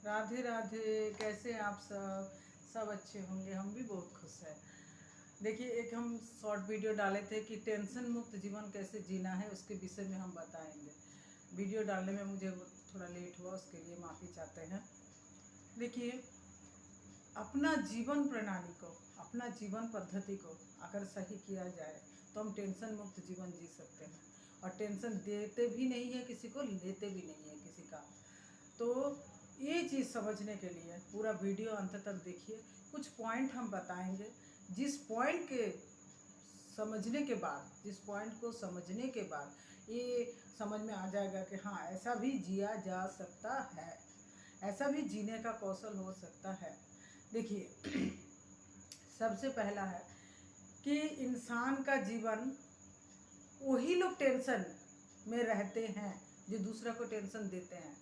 राधे राधे। कैसे हैं आप सब? सब अच्छे होंगे, हम भी बहुत खुश हैं। देखिए, एक हम शॉर्ट वीडियो डाले थे कि टेंशन मुक्त जीवन कैसे जीना है, उसके विषय में हम बताएंगे। वीडियो डालने में मुझे थोड़ा लेट हुआ, उसके लिए माफ़ी चाहते हैं। देखिए, अपना जीवन प्रणाली को, अपना जीवन पद्धति को अगर सही किया जाए तो हम टेंशन मुक्त जीवन जी सकते हैं। और टेंशन देते भी नहीं है किसी को, लेते भी नहीं है किसी का। तो ये चीज़ समझने के लिए पूरा वीडियो अंत तक देखिए। कुछ पॉइंट हम बताएंगे, जिस पॉइंट के समझने के बाद, जिस पॉइंट को समझने के बाद ये समझ में आ जाएगा कि हाँ, ऐसा भी जिया जा सकता है, ऐसा भी जीने का कौशल हो सकता है। देखिए, सबसे पहला है कि इंसान का जीवन, वही लोग टेंशन में रहते हैं जो दूसरा को टेंशन देते हैं।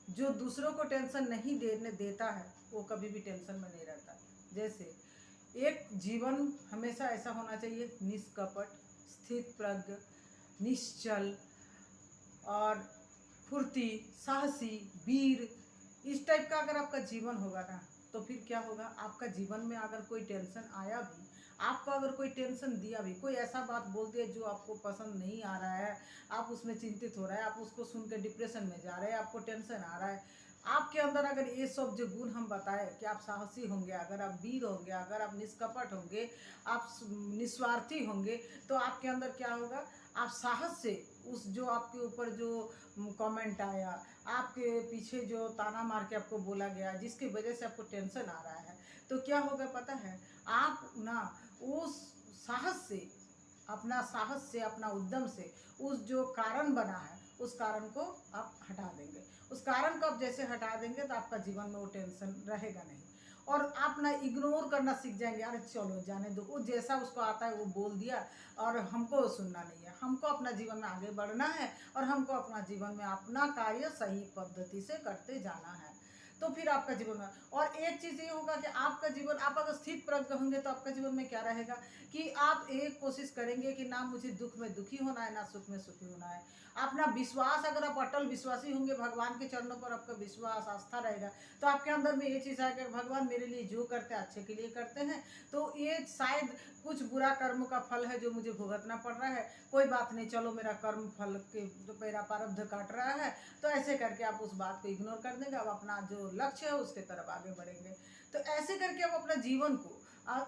जो दूसरों को टेंशन नहीं देने देता है वो कभी भी टेंशन में नहीं रहता। जैसे एक जीवन हमेशा ऐसा होना चाहिए, निष्कपट, स्थित प्रज्ञ, निश्चल और फुर्ती, साहसी, वीर। इस टाइप का अगर आपका जीवन होगा ना, तो फिर क्या होगा, आपका जीवन में अगर कोई टेंशन आया भी, आपको अगर कोई टेंशन दिया भी, कोई ऐसा बात बोल दिया जो आपको पसंद नहीं आ रहा है, आप उसमें चिंतित हो रहा है, आप उसको सुन के डिप्रेशन में जा रहे हैं, आपको टेंशन आ रहा है, आपके अंदर अगर ये सब जो गुण हम बताए कि आप साहसी होंगे, अगर आप वीर होंगे, अगर आप निष्कपट होंगे, आप निस्वार्थी होंगे, तो आपके अंदर क्या होगा, आप साहस से उस जो आपके ऊपर जो कमेंट आया, आपके पीछे जो ताना मार के आपको बोला गया, जिसकी वजह से आपको टेंशन आ रहा है, तो क्या होगा पता है, आप ना उस साहस से, अपना साहस से, अपना उद्यम से उस जो कारण बना है उस कारण को आप हटा देंगे। उस कारण को आप जैसे हटा देंगे तो आपका जीवन में वो टेंशन रहेगा नहीं। और आप ना इग्नोर करना सीख जाएंगे, अरे चलो जाने दो, वो जैसा उसको आता है वो बोल दिया और हमको सुनना नहीं है, हमको अपना जीवन में आगे बढ़ना है और हमको अपना जीवन में अपना कार्य सही पद्धति से करते जाना है। तो फिर आपका जीवन में, और एक चीज़ ये होगा कि आपका जीवन, आप अगर स्थित प्रज्ञ होंगे तो आपका जीवन में क्या रहेगा कि आप एक कोशिश करेंगे कि ना मुझे दुख में दुखी होना है, ना सुख में सुखी होना है। अपना विश्वास, अगर आप अटल विश्वासी होंगे, भगवान के चरणों पर आपका विश्वास, आस्था रहेगा, तो आपके अंदर में ये चीज़ आएगा, भगवान मेरे लिए जो करते हैं अच्छे के लिए करते हैं, तो ये शायद कुछ बुरा कर्म का फल है जो मुझे भुगतना पड़ रहा है, कोई बात नहीं, चलो मेरा कर्म फल के जो मेरा प्रारब्ध काट रहा है, तो ऐसे करके आप उस बात को इग्नोर कर देंगे, अब अपना जो लक्ष्य है उसके तरफ आगे बढ़ेंगे। तो ऐसे करके आप अपना जीवन को,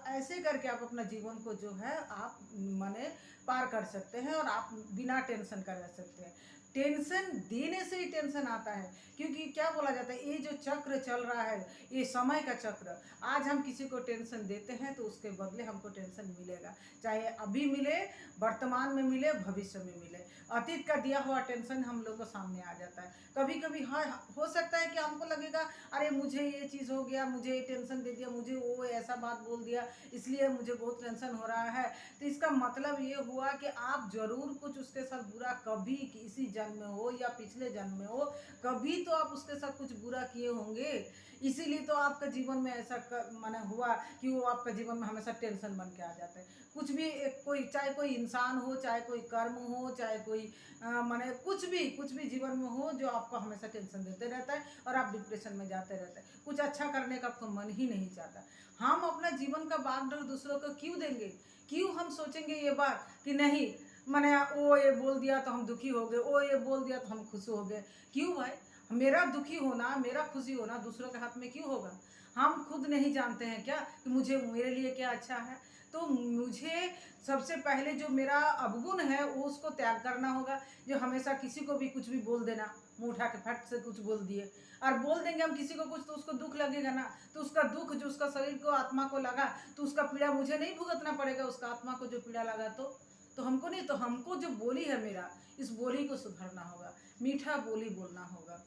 ऐसे करके आप अपना जीवन को जो है आप माने पार कर सकते हैं और आप बिना टेंशन का रह सकते हैं। टेंशन देने से ही टेंशन आता है, क्योंकि क्या बोला जाता है, ये जो चक्र चल रहा है, ये समय का चक्र, आज हम किसी को टेंशन देते हैं तो उसके बदले हमको टेंशन मिलेगा, चाहे अभी मिले, वर्तमान में मिले, भविष्य में मिले। अतीत का दिया हुआ टेंशन हम लोग को सामने आ जाता है। कभी कभी हाँ, हो सकता है कि हमको लगेगा अरे मुझे ये चीज़ हो गया, मुझे ये टेंशन दे दिया, मुझे वो ऐसा बात बोल दिया, इसलिए मुझे बहुत टेंशन हो रहा है। तो इसका मतलब ये हुआ कि आप जरूर कुछ उसके साथ बुरा, कभी इसी जन्म में हो या पिछले जन्म में हो, कभी तो आप उसके साथ कुछ बुरा किए होंगे, इसीलिए तो आपका जीवन में ऐसा माने हुआ कि वो आपका जीवन में हमेशा टेंशन बन के आ जाता है। कुछ भी कोई, चाहे कोई इंसान हो, चाहे कोई कर्म हो, चाहे कोई माने कुछ भी जीवन में हो जो आपको हमेशा टेंशन देते रहता है और आप डिप्रेशन में जाते रहते हैं, कुछ अच्छा करने का आपको मन ही नहीं चाहता। हम अपना जीवन का बागडोर दूसरों को क्यों देंगे? क्यों हम सोचेंगे ये बात कि नहीं, मैंने वो ये बोल दिया तो हम दुखी हो गए, वो ये बोल दिया तो हम खुश हो गए? क्यों भाई? मेरा दुखी होना, मेरा खुशी होना दूसरों के हाथ में क्यों होगा? हम खुद नहीं जानते हैं क्या कि मुझे, मेरे लिए क्या अच्छा है? तो मुझे सबसे पहले जो मेरा अवगुण है वो उसको त्याग करना होगा, जो हमेशा किसी को भी कुछ भी बोल देना, मुंह उठा के फट से कुछ बोल दिए, और बोल देंगे हम किसी को कुछ तो उसको दुख लगेगा ना, तो उसका दुख जो उसका शरीर को, आत्मा को लगा, तो उसका पीड़ा मुझे नहीं भुगतना पड़ेगा, उसका आत्मा को जो पीड़ा लगा तो हमको नहीं, तो हमको जो बोली है मेरा, इस बोली को सुधारना होगा, मीठा बोली बोलना होगा,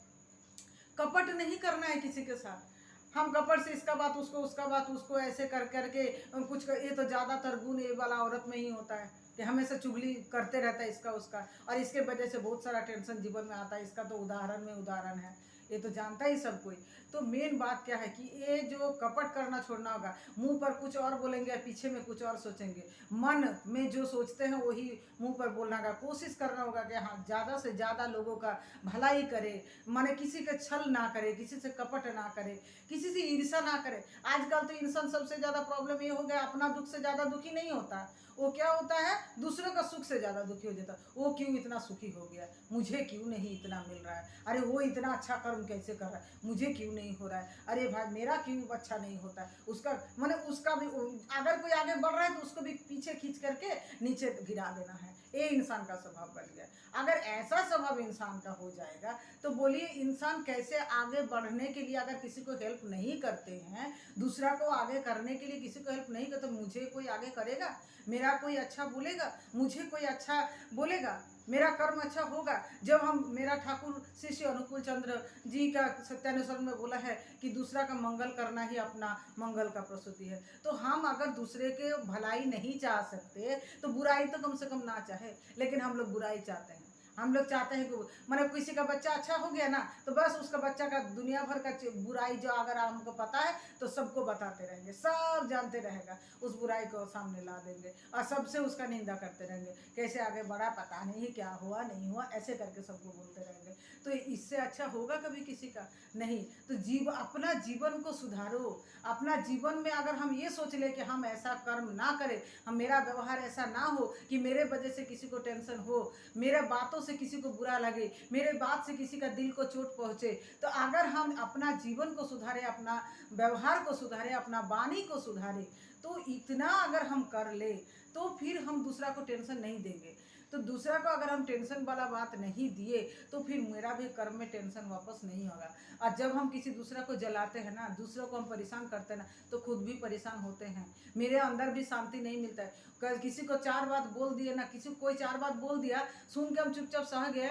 कपट नहीं करना है किसी के साथ। हम कपट से इसका बात उसको, उसका बात उसको, ऐसे कर करके कुछ कर, ये तो ज़्यादातर गुण ये वाला औरत में ही होता है कि हमेशा चुगली करते रहता है इसका उसका, और इसके वजह से बहुत सारा टेंशन जीवन में आता है। इसका तो उदाहरण में उदाहरण है, ये तो जानता ही सब कोई। तो मेन बात क्या है कि ये जो कपट करना छोड़ना होगा। मुंह पर कुछ और बोलेंगे, पीछे में कुछ और सोचेंगे। मन में जो सोचते हैं वही मुंह पर बोलना का कोशिश करना होगा कि हाँ ज़्यादा से ज़्यादा लोगों का भलाई करे, माने किसी का छल ना करे, किसी से कपट ना करे, किसी से ईर्ष्या ना करे। आजकल तो इंसान सबसे ज़्यादा प्रॉब्लम ये हो गया, अपना दुख से ज़्यादा दुखी नहीं होता। वो क्या होता है, दूसरों का सुख से ज़्यादा दुखी हो जाता। वो क्यों इतना सुखी हो गया, मुझे क्यों नहीं इतना मिल रहा है, अरे वो इतना अच्छा कर्म कैसे कर रहा है, मुझे क्यों नहीं हो रहा है, अरे भाई मेरा क्यों अच्छा नहीं होता है। उसका माने उसका भी, अगर कोई आगे बढ़ रहा है तो उसको भी पीछे खींच करके नीचे गिरा देना है। ये इंसान का स्वभाव बन गया। अगर ऐसा स्वभाव इंसान का हो जाएगा तो बोलिए इंसान कैसे आगे बढ़ने के लिए, अगर किसी को हेल्प नहीं करते हैं, दूसरा को आगे करने के लिए किसी को हेल्प नहीं करते, तो मुझे कोई आगे करेगा, मेरा कोई अच्छा बोलेगा, मुझे कोई अच्छा बोलेगा, मेरा कर्म अच्छा होगा। जब हम, मेरा ठाकुर शिष्य अनुकूल चंद्र जी का सत्यानुसरण में बोला है कि दूसरा का मंगल करना ही अपना मंगल का प्रसूति है। तो हम अगर दूसरे के भलाई नहीं चाह सकते तो बुराई तो कम से कम ना चाहे, लेकिन हम लोग बुराई चाहते हैं। हम लोग चाहते हैं कि मतलब किसी का बच्चा अच्छा हो गया ना तो बस उसका बच्चा का दुनिया भर का बुराई जो अगर हमको पता है तो सबको बताते रहेंगे, सब जानते रहेगा, उस बुराई को सामने ला देंगे और सबसे उसका निंदा करते रहेंगे, कैसे आगे बढ़ा पता नहीं, क्या हुआ नहीं हुआ, ऐसे करके सबको बोलते रहेंगे। तो इससे अच्छा होगा कभी किसी का नहीं। तो अपना जीवन को सुधारो। अपना जीवन में अगर हम ये सोच ले कि हम ऐसा कर्म ना करें, हम, मेरा व्यवहार ऐसा ना हो कि मेरे वजह से किसी को टेंशन हो, मेरे बातों से किसी को बुरा लगे, मेरे बात से किसी का दिल को चोट पहुंचे, तो अगर हम अपना जीवन को सुधारे, अपना व्यवहार को सुधारे, अपना वाणी को सुधारे, तो इतना अगर हम कर ले तो फिर हम दूसरा को टेंशन नहीं देंगे। तो दूसरा को अगर हम टेंशन वाला बात नहीं दिए तो फिर मेरा भी कर्म में टेंशन वापस नहीं होगा। और जब हम किसी दूसरा को जलाते हैं ना, दूसरों को हम परेशान करते हैं ना, तो खुद भी परेशान होते हैं, मेरे अंदर भी शांति नहीं मिलता है। किसी को 4 बात बोल दिए ना, किसी को कोई 4 बात बोल दिया, सुन के हम चुपचाप सह गए,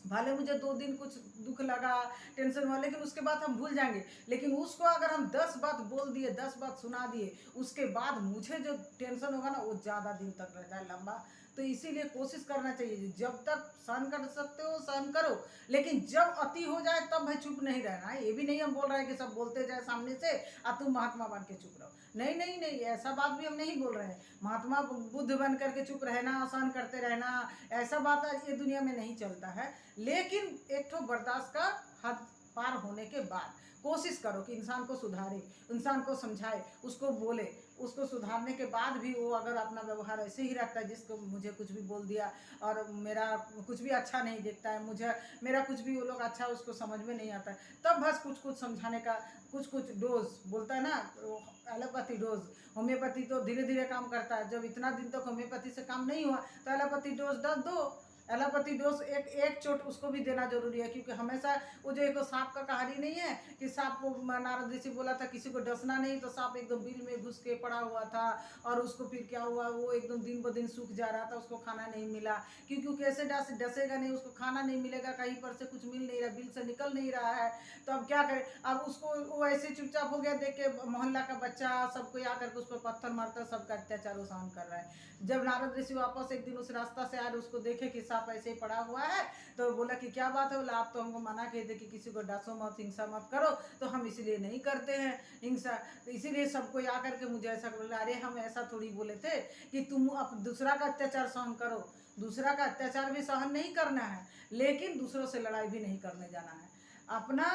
भले मुझे 2 दिन कुछ दुख लगा, टेंशन हुआ, लेकिन उसके बाद हम भूल जाएंगे। लेकिन उसको अगर हम 10 बात बोल दिए, 10 बात सुना दिए, उसके बाद मुझे जो टेंशन होगा ना वो ज़्यादा दिन तक रहता है, लंबा। तो इसीलिए कोशिश करना चाहिए, जब तक सहन कर सकते हो सहन करो, लेकिन जब अति हो जाए तब भाई चुप नहीं रहना है। ये भी नहीं हम बोल रहे हैं कि सब बोलते जाए सामने से और तुम महात्मा बन के चुप रहो, नहीं नहीं नहीं, ऐसा बात भी हम नहीं बोल रहे हैं। महात्मा बुद्ध बन करके चुप रहना, सहन करते रहना, ऐसा बात ये दुनिया में नहीं चलता है। लेकिन एक ठो बर्दाश्त का हद पार होने के बाद कोशिश करो कि इंसान को सुधारे, इंसान को समझाए, उसको बोले, उसको सुधारने के बाद भी वो अगर अपना व्यवहार ऐसे ही रखता है, जिसको मुझे कुछ भी बोल दिया और मेरा कुछ भी अच्छा नहीं दिखता है, मुझे मेरा कुछ भी वो लोग अच्छा उसको समझ में नहीं आता है, तब बस कुछ कुछ समझाने का कुछ कुछ डोज बोलता है ना, एलोपैथी डोज। होम्योपैथी तो धीरे धीरे काम करता है, जब इतना दिन तक होम्योपैथी से काम नहीं हुआ तो एलोपैथी डोज दो। एलोपैथी डोज एक एक चोट उसको भी देना जरूरी है, क्योंकि हमेशा वो जो एक सांप का कहानी नहीं है कि सांप को नारद ऋषि बोला था किसी को डसना नहीं, तो सांप एकदम बिल में घुस के पड़ा हुआ था और उसको फिर क्या हुआ, वो एकदम दिन ब दिन सूख जा रहा था, उसको खाना नहीं मिला, क्योंकि कैसे डसेगा नहीं, उसको खाना नहीं मिलेगा, कहीं पर से कुछ मिल नहीं रहा, बिल से निकल नहीं रहा है, तो अब क्या करे। अब उसको वो ऐसे चुपचाप हो गया, देख के मोहल्ला का बच्चा सबको आकर के उस पर पत्थर मारता, सबका अत्याचार सहन कर रहा है। जब नारद ऋषि वापस एक दिन उस रास्ता से आए, उसको देखे कि सांप ऐसे ही पड़ा हुआ है, तो बोला कि क्या बात है, बोला आप तो हमको मना किए थे कि किसी को डसो मत, हिंसा मत करो, तो हम इसलिए नहीं करते हैं हिंसा, तो इसीलिए सबको आकर के मुझे ऐसा बोला। अरे हम ऐसा थोड़ी बोले थे कि तुम अब दूसरा का अत्याचार सहन करो, दूसरा का अत्याचार भी सहन नहीं करना है, लेकिन दूसरों से लड़ाई भी नहीं करने जाना है। अपना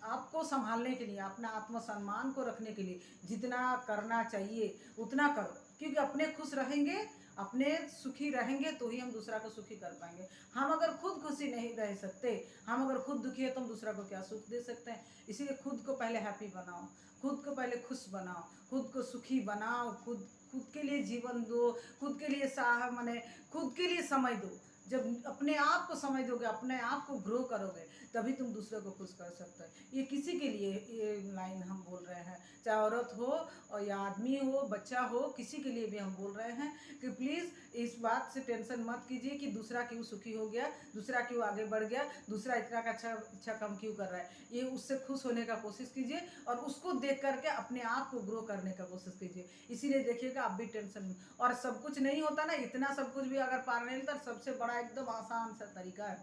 आपको संभालने के लिए, अपना आत्मसम्मान को रखने के लिए जितना करना चाहिए उतना करो, क्योंकि अपने खुश रहेंगे, अपने सुखी रहेंगे तो ही हम दूसरा को सुखी कर पाएंगे। हम अगर खुद खुशी नहीं रह सकते, हम अगर खुद दुखी है तो हम दूसरा को क्या सुख दे सकते हैं। इसीलिए खुद को पहले हैप्पी बनाओ, खुद को पहले खुश बनाओ, खुद को सुखी बनाओ, खुद खुद के लिए जीवन दो, खुद के लिए माने खुद के लिए समय दो। जब अपने आप को समय दोगे, अपने आप को ग्रो करोगे, तभी तुम दूसरे को खुश कर सकते हो। ये किसी के लिए ये लाइन हम बोल रहे हैं, चाहे औरत हो और या आदमी हो, बच्चा हो, किसी के लिए भी हम बोल रहे हैं कि प्लीज़ इस बात से टेंशन मत कीजिए कि दूसरा क्यों सुखी हो गया, दूसरा क्यों आगे बढ़ गया, दूसरा इतना का अच्छा काम क्यों कर रहा है। ये उससे खुश होने का कोशिश कीजिए और उसको देख करके अपने आप को ग्रो करने का कोशिश कीजिए। इसीलिए देखिएगा आप भी टेंशन, और सब कुछ नहीं होता ना, इतना सब कुछ भी अगर पार नहीं लेता, सबसे बड़ा एकदम आसान सा तरीका है।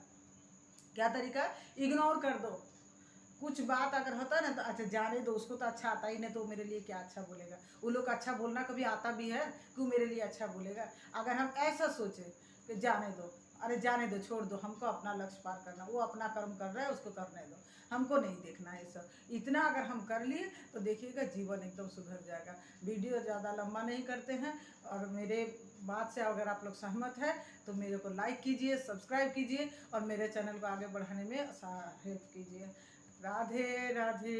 क्या तरीका है? इग्नोर कर दो। कुछ बात अगर होता है ना तो अच्छा जाने दो, उसको तो अच्छा आता ही नहीं तो वो मेरे लिए क्या अच्छा बोलेगा। वो लोग का अच्छा बोलना कभी आता भी है कि वो मेरे लिए अच्छा बोलेगा। अगर हम ऐसा सोचे कि जाने दो, अरे जाने दो, छोड़ दो, हमको अपना लक्ष्य पार करना, वो अपना कर्म कर रहा है उसको करने दो, हमको नहीं देखना है सब। इतना अगर हम कर लिए तो देखिएगा जीवन एकदम सुधर जाएगा। वीडियो ज़्यादा लंबा नहीं करते हैं, और मेरे बात से अगर आप लोग सहमत है तो मेरे को लाइक कीजिए, सब्सक्राइब कीजिए और मेरे चैनल को आगे बढ़ाने में हेल्प कीजिए। राधे राधे।